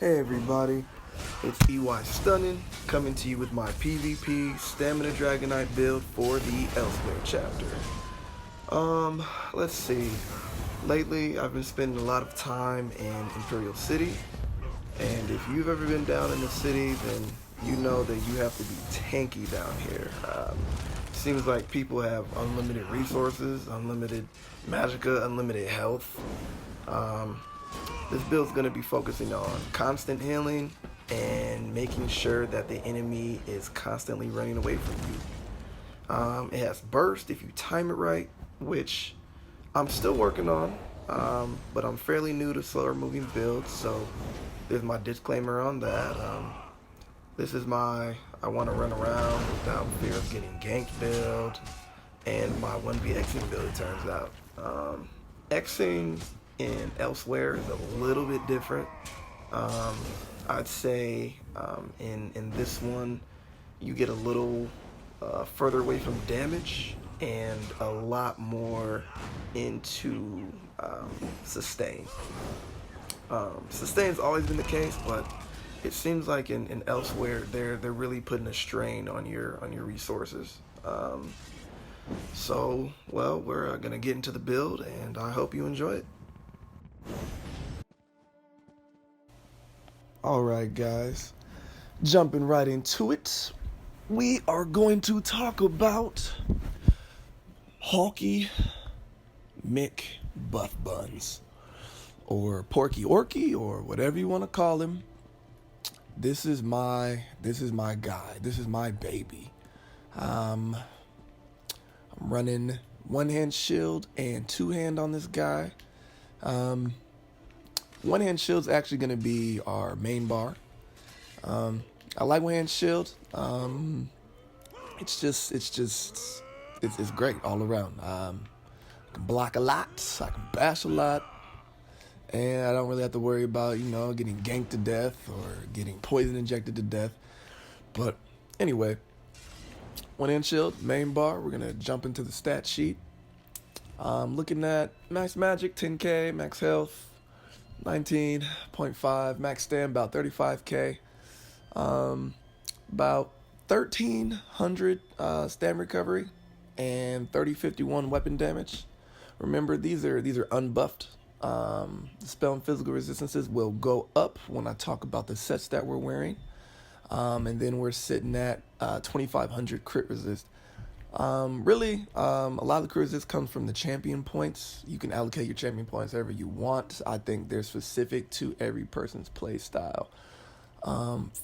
Hey everybody, it's EY Stunning coming to you with my PvP Stamina Dragonknight build for the ELSWEYR chapter. Let's see. Lately, I've been spending a lot of time in Imperial City, and if you've ever been down in the city, then you know that you have to be tanky down here. Seems like people have unlimited resources, unlimited magicka, unlimited health. This build's going to be focusing on constant healing and making sure that the enemy is constantly running away from you. It has burst if you time it right, which I'm still working on, but I'm fairly new to slower moving builds, so there's my disclaimer on that. This is my I want to run around without fear of getting ganked build, and my 1v-Xing build, it turns out. Xing in ELSWEYR is a little bit different. I'd say in this one you get a little further away from damage and a lot more into sustain. Sustain's always been the case, but it seems like in ELSWEYR they're really putting a strain on your resources. So well, we're gonna get into the build, and I hope you enjoy it. Alright guys, jumping right into it, we are going to talk about Hawky Mick Buff BUNZ, or Porky Orky, or whatever you want to call him. This is my guy. This is my baby. I'm running one-hand shield and two-hand on this guy. One-hand shield's actually going to be our main bar. I like one-hand shield. It's great all around. I can block a lot. I can bash a lot. And I don't really have to worry about, getting ganked to death or getting poison injected to death. But anyway, one-hand shield, main bar. We're going to jump into the stat sheet. Looking at max magic, 10k, max health, 19.5, max stam, about 35k, about 1300 stam recovery, and 3051 weapon damage. Remember, these are unbuffed. The spell and physical resistances will go up when I talk about the sets that we're wearing. And then we're sitting at 2500 crit resist. Really, a lot of the crit resist comes from the champion points. You can allocate your champion points however you want. I think they're specific to every person's play style.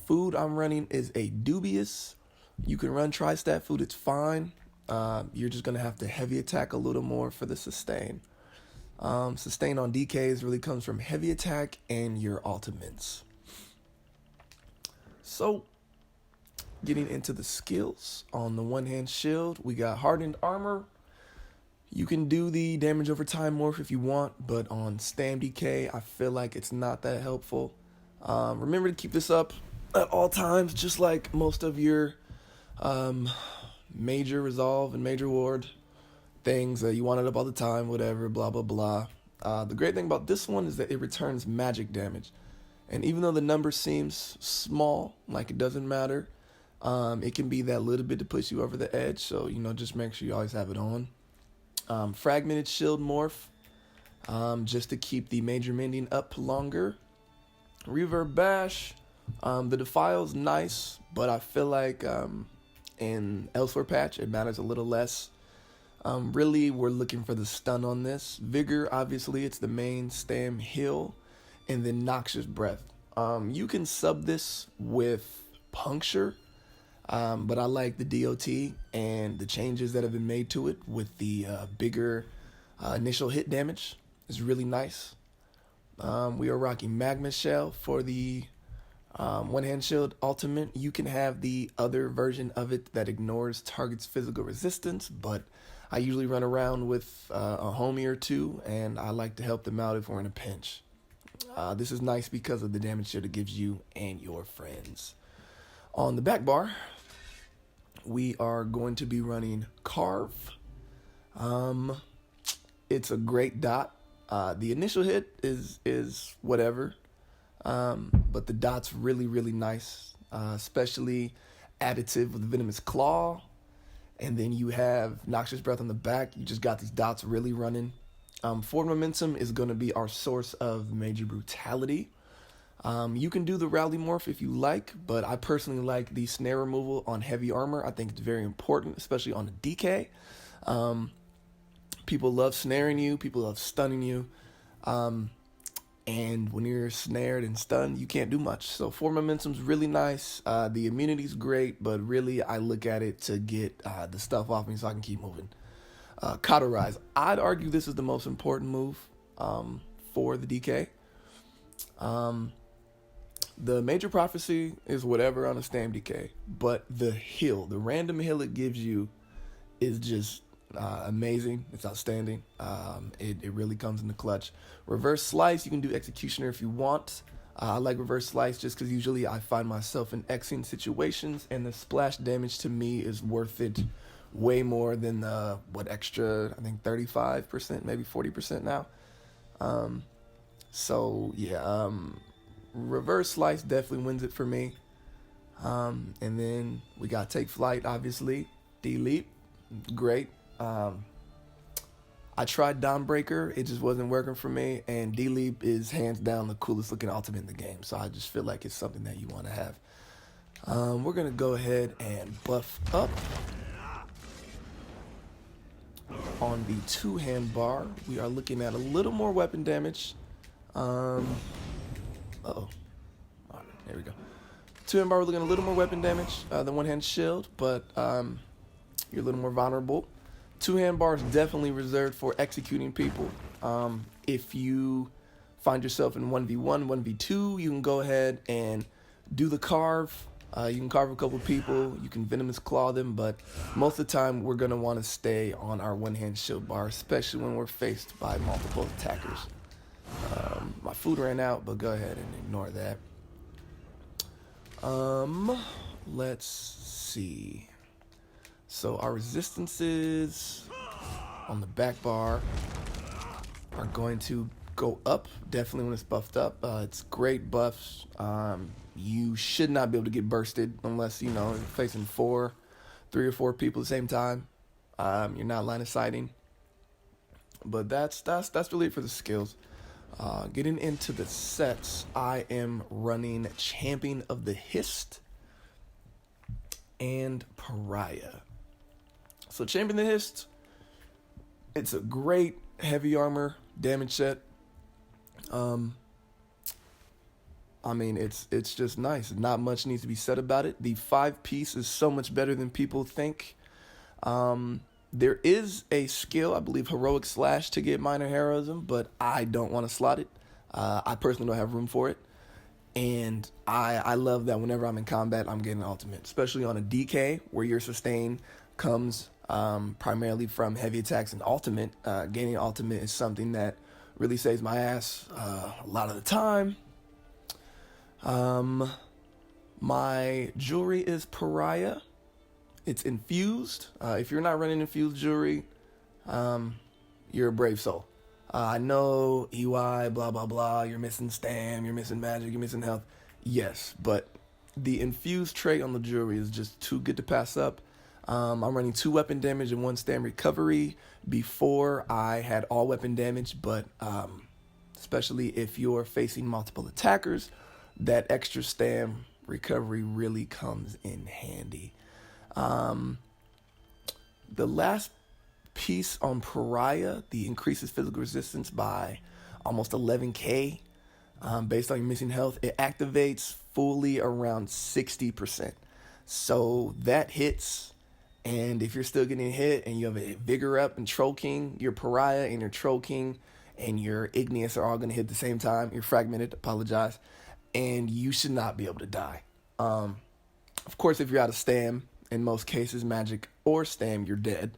Food I'm running is a dubious. You can run tri-stat food, it's fine. You're just going to have to heavy attack a little more for the sustain. Sustain on DKs really comes from heavy attack and your ultimates. So, getting into the skills, on the one-hand shield, we got hardened armor. You can do the damage over time morph if you want, but on stam DK, I feel like it's not that helpful. Remember to keep this up at all times, just like most of your major resolve and major ward things. You want it up all the time, whatever, blah, blah, blah. The great thing about this one is that it returns magic damage. And even though the number seems small, like it doesn't matter, it can be that little bit to push you over the edge. So, just make sure you always have it on. Fragmented shield morph, just to keep the major mending up longer. Reverb bash, the defile's nice, but I feel like in ELSWEYR patch it matters a little less. Really, we're looking for the stun on this. Vigor, obviously, it's the main stam heal, and then noxious breath. You can sub this with puncture, but I like the DOT and the changes that have been made to it with the bigger initial hit damage. It's really nice. We are rocking Magma Shell for the one-hand shield ultimate. You can have the other version of it that ignores target's physical resistance, but I usually run around with a homie or two, and I like to help them out if we're in a pinch. This is nice because of the damage that it gives you and your friends. On the back bar, we are going to be running Carve. It's a great dot. The initial hit is whatever. But the dot's really, really nice, especially additive with Venomous Claw. And then you have Noxious Breath on the back. You just got these dots really running. Forward Momentum is going to be our source of Major Brutality. You can do the Rally Morph if you like, but I personally like the snare removal on heavy armor. I think it's very important, especially on the DK. People love snaring you. People love stunning you. And when you're snared and stunned, you can't do much. So Forward Momentum's really nice. The immunity's great, but really I look at it to get the stuff off me so I can keep moving. Cauterize. I'd argue this is the most important move for the DK. The Major Prophecy is whatever on a Stam DK, but the heal, the random heal it gives you is just amazing. It's outstanding. It really comes in the clutch. Reverse Slice, you can do Executioner if you want. I like Reverse Slice just because usually I find myself in Xing situations, and the splash damage to me is worth it way more than the, extra, I think 35%, maybe 40% now. So, yeah, Reverse Slice definitely wins it for me. And then we got Take Flight, obviously. D-Leap, great. I tried Dawnbreaker, it just wasn't working for me, and D-Leap is hands down the coolest looking ultimate in the game, so I just feel like it's something that you want to have. We're going to go ahead and buff up. On the two-hand bar, we are looking at a little more weapon damage. Uh-oh. All right, there we go. Two-hand bar, we're looking at a little more weapon damage than one-hand shield, but you're a little more vulnerable. Two-hand bar is definitely reserved for executing people. If you find yourself in 1v1, 1v2, you can go ahead and do the carve. You can carve a couple people, you can Venomous Claw them, but most of the time we're going to want to stay on our one-hand shield bar, especially when we're faced by multiple attackers. My food ran out, but go ahead and ignore that. Let's see. So our resistances on the back bar are going to go up, definitely when it's buffed up. It's great buffs. You should not be able to get bursted unless, you know, you're facing 3 or 4 people at the same time. You're not line of sighting. But that's really it for the skills. Getting into the sets, I am running Champion of the Hist and Pariah. So Champion of the Hist, it's a great heavy armor damage set. I mean, it's just nice. Not much needs to be said about it. The 5-piece is so much better than people think. There is a skill, I believe, Heroic Slash to get minor heroism, but I don't want to slot it. I personally don't have room for it. And I love that whenever I'm in combat, I'm getting ultimate, especially on a DK where your sustain comes primarily from heavy attacks and ultimate. Gaining ultimate is something that really saves my ass a lot of the time. My jewelry is Pariah. It's infused. If you're not running infused jewelry, you're a brave soul. I know EY, blah, blah, blah. You're missing stam, you're missing magic, you're missing health. Yes, but the infused trait on the jewelry is just too good to pass up. I'm running 2 weapon damage and 1 stam recovery. Before I had all weapon damage, but especially if you're facing multiple attackers, that extra stam recovery really comes in handy. The last piece on Pariah, the increases physical resistance by almost 11k based on your missing health. It activates fully around 60%. So that hits, and if you're still getting hit and you have a Vigor up and Troll King, your Pariah and your Troll King and your Igneous are all going to hit at the same time. You're fragmented, apologize, and you should not be able to die. Of course, if you're out of stam, in most cases, magic or stam, you're dead.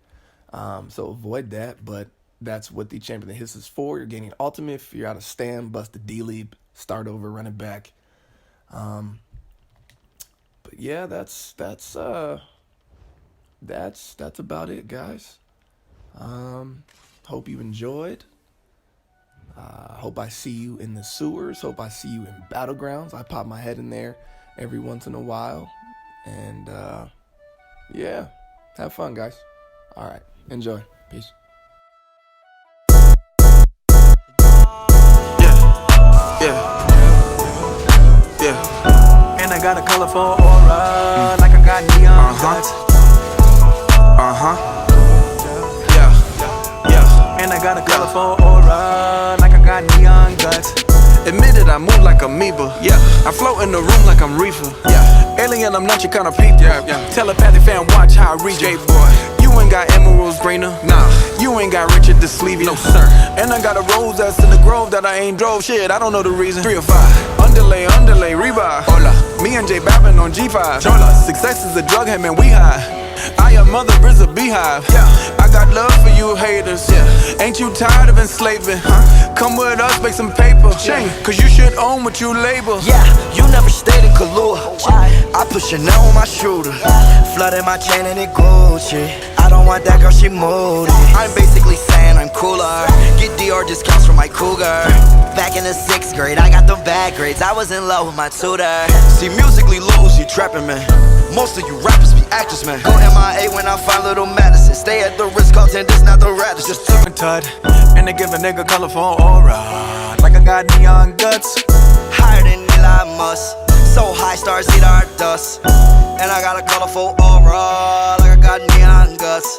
So avoid that, but that's what the Champion of the Hist is for. You're gaining ultimate. If you're out of stam, bust the D-Leap, start over, run it back. But yeah, that's about it, guys. Hope you enjoyed. Hope I see you in the sewers. Hope I see you in battlegrounds. I pop my head in there every once in a while. And yeah, have fun, guys. All right, enjoy. Peace. And I got a colorful aura, like I got neon guts. And I got a colorful aura, like I got neon guts. Admitted I move like amoeba. Yeah, I float in the room like I'm reefer. Yeah, alien, I'm not your kind of people. Telepathic fan, watch how I read you. Boy, you ain't got emeralds greener. Nah, you ain't got Richard the Sleevey. No sir. And I got a rose that's in the grove that I ain't drove. Shit, I don't know the reason. 3 or 5. Underlay, revive. Hola. Me and J Babin on G5. Hola. Success is a drug, him and we high. I am mother is a beehive. Yeah, I got love for you haters. Yeah, ain't you tired of enslaving? Huh? Come with us, make some paper. Yeah. Cause you should own what you label. Yeah, you never stayed in Kahlua. I put Chanel on my shooter. Flooded my chain and it Gucci. I don't want that girl, she moody. I'm basically saying I'm cooler. Get DR discounts from my cougar. Back in the 6th grade, I got the bad grades. I was in love with my tutor. See, musically Lil Uzi trapping, man. Most of you rappers be actors, man. Go MIA when I find little Madison. Stay at the Ritz-Carlton, this not the Radisson. Just took a tut, and they give a nigga colorful aura, like I got neon guts. Higher than Elon Musk. So high, stars eat our dust. And I got a colorful aura, like I got neon guts.